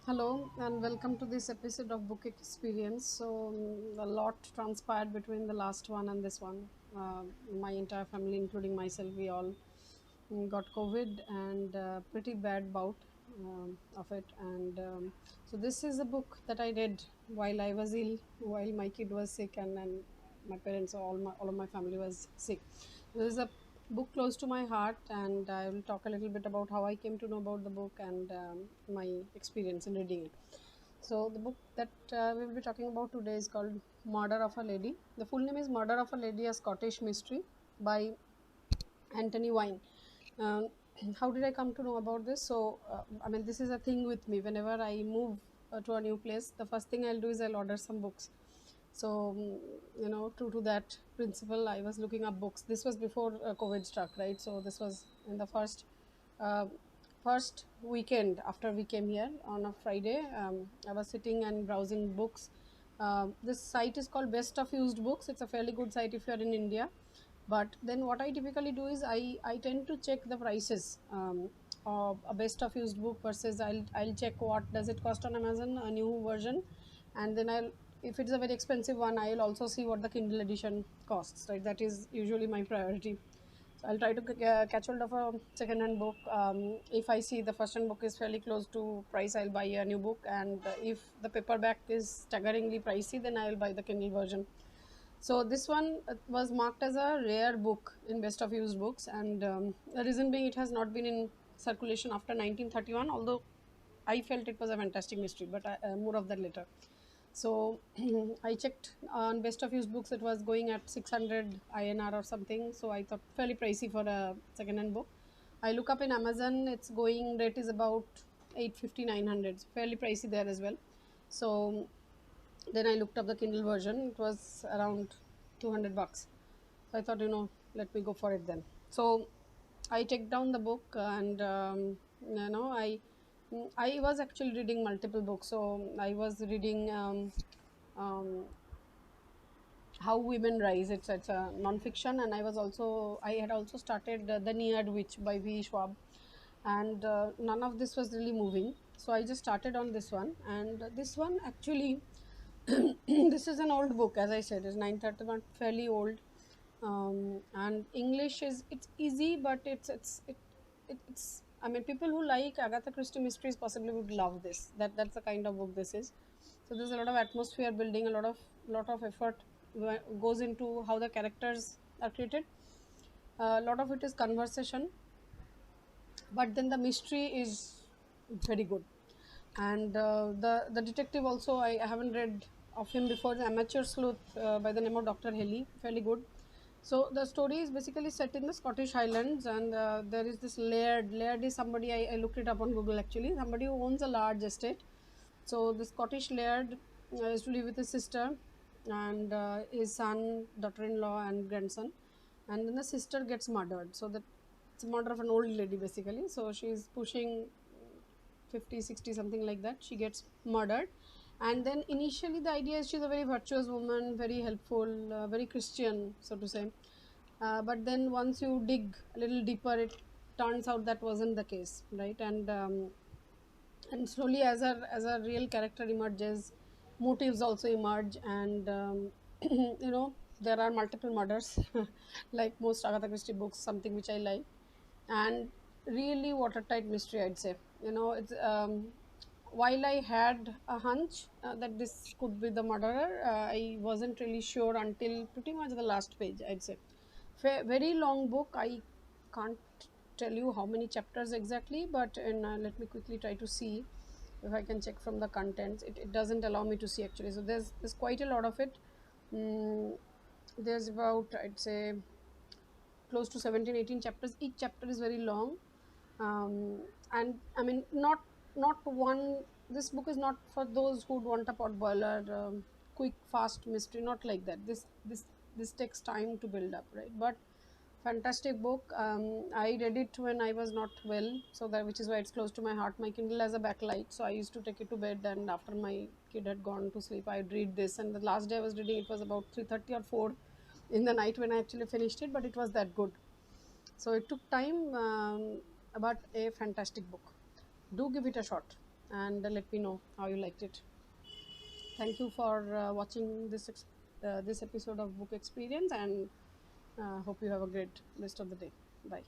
Hello and welcome to this episode of Book Experience. A lot transpired between the last one and this one. My entire family, including myself, we all got COVID and pretty bad bout of it. And this is a book that I read while I was ill, while my kid was sick, and my parents, all of my family was sick. This is a book close to my heart, and I will talk a little bit about how I came to know about the book and my experience in reading it. So, the book that we will be talking about today is called Murder of a Lady. The full name is Murder of a Lady, a Scottish Mystery by Anthony Wine. Um, how did I come to know about this? This is a thing with me. Whenever I move to a new place, the first thing I'll do is I'll order some books. True to that principle, I was looking up books. This was before COVID struck, right? So, this was in the uh, first weekend after we came here on a Friday. I was sitting and browsing books. This site is called Best of Used Books. It's a fairly good site if you're in India. But then what I typically do is I tend to check the prices of a best of used book versus I'll check what does it cost on Amazon, a new version, and then I'll, if it's a very expensive one, I'll also see what the Kindle edition costs, right? That is usually my priority. So I'll try to catch hold of a second hand book. If I see the first hand book is fairly close to price, I'll buy a new book, and if the paperback is staggeringly pricey, then I'll buy the Kindle version. So this one was marked as a rare book in best of used books, and the reason being it has not been in circulation after 1931. Although I felt it was a fantastic mystery, but more of that later. So I checked on best of used books; it was going at 600 INR or something. So I thought fairly pricey for a second-hand book. I look up in Amazon; its going rate is about 850, 900, so fairly pricey there as well. So then I looked up the Kindle version. It was around 200 bucks. So I thought, let me go for it then. So I checked down the book, and I was actually reading multiple books. So I was reading um, How Women Rise. It's a non-fiction, and I had also started The Neared Witch by V. Schwab, and none of this was really moving. So I just started on this one, and this one actually this is an old book, as I said, it's 931, fairly old. And English is, it's easy, but it's I mean, people who like Agatha Christie mysteries possibly would love this. That's the kind of book this is. So there's a lot of atmosphere building, a lot of effort goes into how the characters are treated. A lot of it is conversation, but then the mystery is very good. And the detective also, I haven't read of him before. The amateur sleuth by the name of Dr. Haley, fairly good. So the story is basically set in the Scottish Highlands, and there is this laird is somebody, I looked it up on Google, actually somebody who owns a large estate. So the Scottish laird used to live with his sister and his son, daughter-in-law, and grandson. And then the sister gets murdered. So that it's a murder of an old lady basically. So she's pushing 50, 60, something like that. She gets murdered, and then initially the idea is she's a very virtuous woman, very helpful, very Christian, so to say. But then once you dig a little deeper, it turns out that wasn't the case, right? And slowly, as a real character emerges, motives also emerge, and there are multiple murders like most Agatha Christie books, something which I like. And really watertight mystery, I'd say. It's while I had a hunch that this could be the murderer, I wasn't really sure until pretty much the last page, I'd say. Very long book. I can't tell you how many chapters exactly, but let me quickly try to see if I can check from the contents. It doesn't allow me to see actually. So there's quite a lot of it. Mm, there's about, I'd say, close to 17, 18 chapters. Each chapter is very long. And I mean, not one, this book is not for those who want a pot boiler, quick fast mystery, not like that. This takes time to build up, right? But fantastic book. I read it when I was not well, so that, which is why it's close to my heart. My Kindle has a backlight, so I used to take it to bed, and after my kid had gone to sleep, I'd read this. And the last day I was reading, it was about 3:30 or 4 in the night when I actually finished it, but it was that good. So it took time, but a fantastic book. Do give it a shot. and let me know how you liked it. Thank you for watching this episode of Book Experience, and hope you have a great rest of the day. Bye.